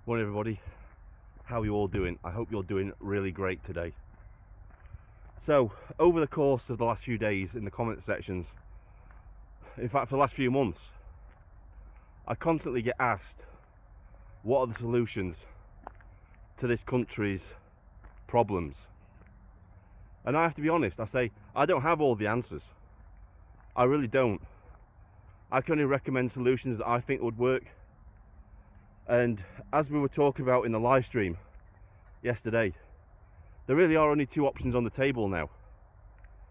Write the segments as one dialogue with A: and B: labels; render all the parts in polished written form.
A: Morning everybody, how are you all doing? I hope you're doing really great today. So, over the course of the last few days in the comment sections, in fact for the last few months, I constantly get asked, what are the solutions to this country's problems? And I have to be honest, I say, I don't have all the answers. I really don't. I can only recommend solutions that I think would work. And as we were talking about in the live stream yesterday, there really are only two options on the table now.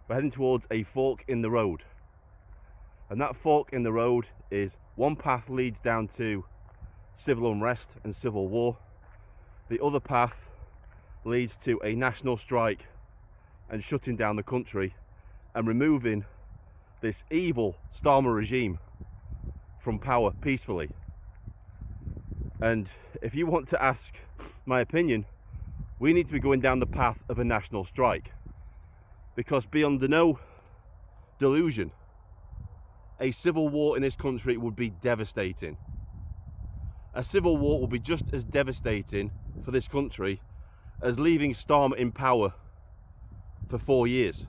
A: We're heading towards a fork in the road. And that fork in the road is one path leads down to civil unrest and civil war. The other path leads to a national strike and shutting down the country and removing this evil Starmer regime from power peacefully. And if you want to ask my opinion, we need to be going down the path of a national strike, because beyond no delusion, a civil war in this country would be devastating. A civil war will be just as devastating for this country as leaving Starmer in power for 4 years.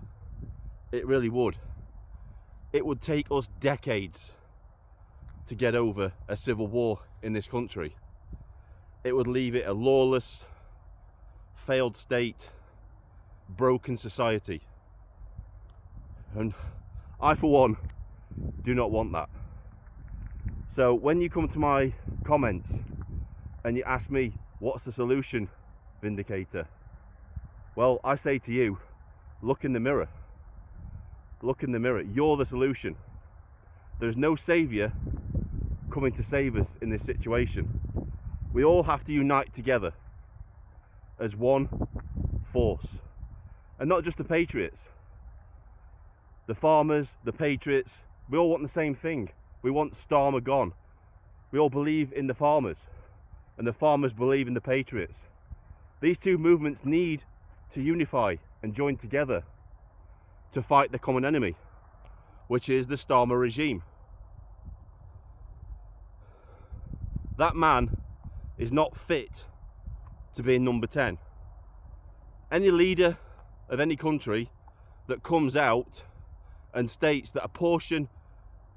A: It really would. It would take us decades to get over a civil war in this country. It would leave it a lawless, failed state, broken society. And I, for one, do not want that. So when you come to my comments and you ask me, what's the solution, Vindicator? Well, I say to you, look in the mirror. Look in the mirror. You're the solution. There's no saviour coming to save us in this situation. We all have to unite together as one force. And not just the patriots. The farmers, the patriots, we all want the same thing. We want Starmer gone. We all believe in the farmers, and the farmers believe in the patriots. These two movements need to unify and join together to fight the common enemy, which is the Starmer regime. That man is not fit to be in number 10. Any leader of any country that comes out and states that a portion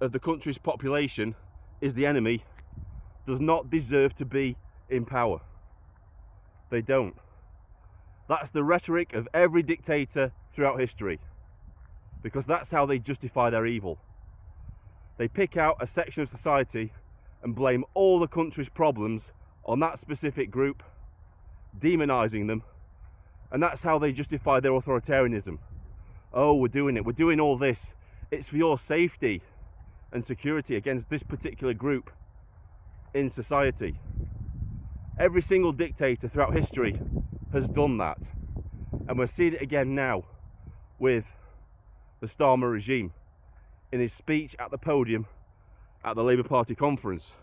A: of the country's population is the enemy does not deserve to be in power. They don't. That's the rhetoric of every dictator throughout history, because that's how they justify their evil. They pick out a section of society and blame all the country's problems on that specific group, demonizing them, and that's how they justify their authoritarianism. Oh, we're doing all this, it's for your safety and security against this particular group in society. Every single dictator throughout history has done that, and we're seeing it again now with the Starmer regime in his speech at the podium at the Labour Party conference,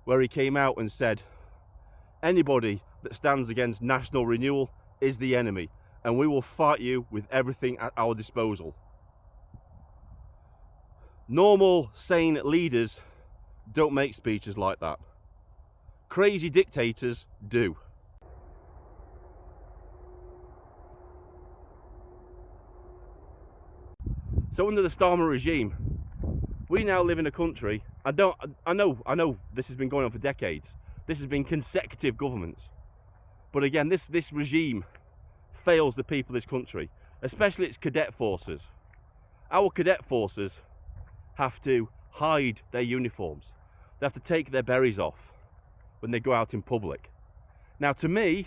A: where he came out and said, anybody that stands against national renewal is the enemy, and we will fight you with everything at our disposal. Normal, sane leaders don't make speeches like that. Crazy dictators do. So under the Starmer regime, we now live in a country, I know this has been going on for decades. This has been consecutive governments. But again, this regime fails the people of this country, especially its cadet forces. Our cadet forces have to hide their uniforms. They have to take their berets off when they go out in public. Now, to me,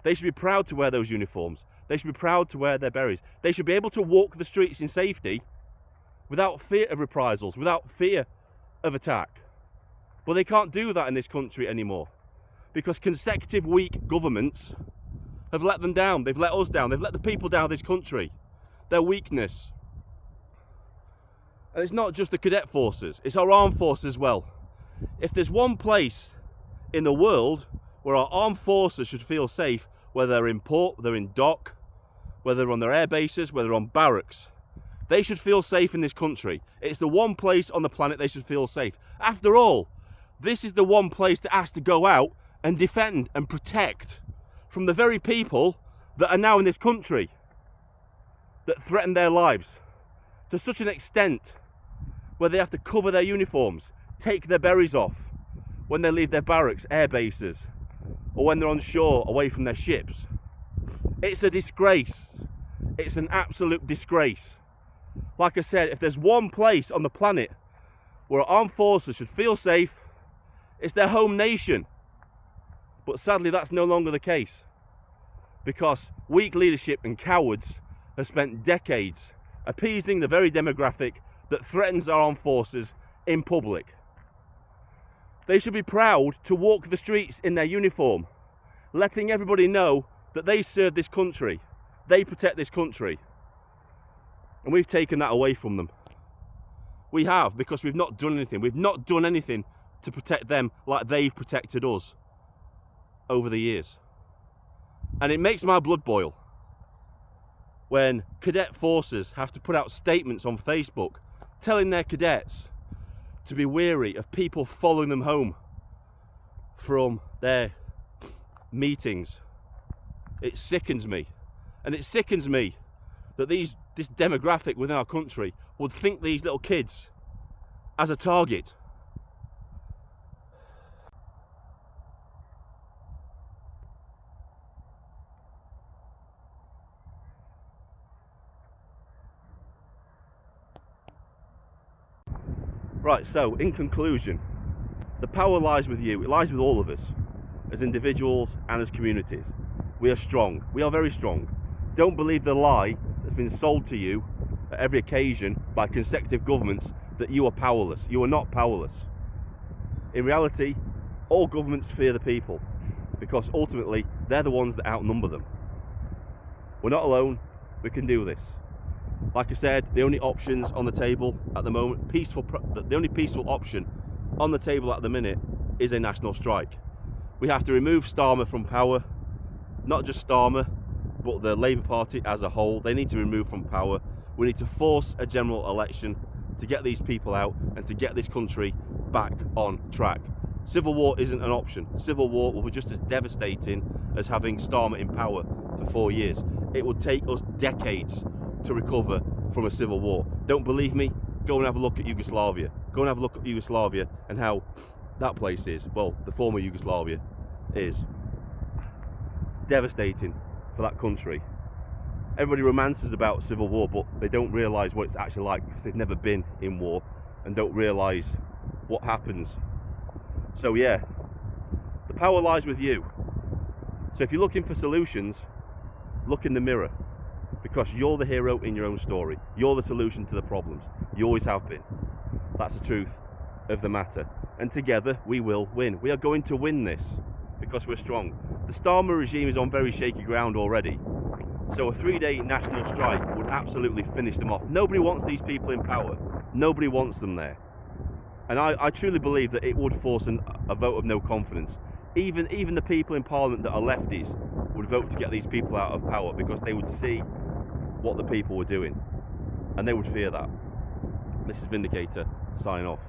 A: they should be proud to wear those uniforms. They should be proud to wear their berets. They should be able to walk the streets in safety without fear of reprisals, without fear of attack. But they can't do that in this country anymore, because consecutive weak governments have let them down. They've let us down. They've let the people down of this country. Their weakness. And it's not just the cadet forces, it's our armed forces as well. If there's one place in the world where our armed forces should feel safe, whether they're in port, whether they're in dock, whether they're on their air bases, whether they're on barracks, they should feel safe in this country. It's the one place on the planet they should feel safe. After all, this is the one place that has to go out and defend and protect from the very people that are now in this country that threaten their lives to such an extent where they have to cover their uniforms, take their berets off when they leave their barracks, air bases, or when they're on shore away from their ships. It's a disgrace. It's an absolute disgrace. Like I said, if there's one place on the planet where armed forces should feel safe, it's their home nation. But sadly, that's no longer the case, because weak leadership and cowards have spent decades appeasing the very demographic that threatens our armed forces in public. They should be proud to walk the streets in their uniform, letting everybody know that they serve this country, they protect this country. And we've taken that away from them. We have, because we've not done anything. We've not done anything to protect them like they've protected us over the years. And it makes my blood boil when cadet forces have to put out statements on Facebook telling their cadets to be wary of people following them home from their meetings. It sickens me. And it sickens me that this demographic within our country would think these little kids as a target. Right, so in conclusion, the power lies with you. It lies with all of us as individuals and as communities. We are strong. We are very strong. Don't believe the lie that's been sold to you at every occasion by consecutive governments that you are powerless. You are not powerless. In reality, all governments fear the people, because ultimately they're the ones that outnumber them. We're not alone. We can do this. Like I said, the only options on the table at the moment, the only peaceful option on the table at the minute is a national strike. We have to remove Starmer from power. Not just Starmer, but the Labour Party as a whole. They need to remove from power. We need to force a general election to get these people out and to get this country back on track. Civil war isn't an option. Civil war will be just as devastating as having Starmer in power for 4 years. It will take us decades to recover from a civil war. Don't believe me? Go and have a look at Yugoslavia. Go and have a look at Yugoslavia and how that place is. Well, the former Yugoslavia is. It's devastating for that country. Everybody romances about civil war, but they don't realise what it's actually like because they've never been in war and don't realise what happens. So yeah, the power lies with you. So if you're looking for solutions, look in the mirror, because you're the hero in your own story. You're the solution to the problems. You always have been. That's the truth of the matter. And together we will win. We are going to win this because we're strong. The Starmer regime is on very shaky ground already. So a 3-day national strike would absolutely finish them off. Nobody wants these people in power. Nobody wants them there. And I truly believe that it would force a vote of no confidence. Even the people in Parliament that are lefties would vote to get these people out of power, because they would see what the people were doing and they would fear that. This is Vindicator, sign off.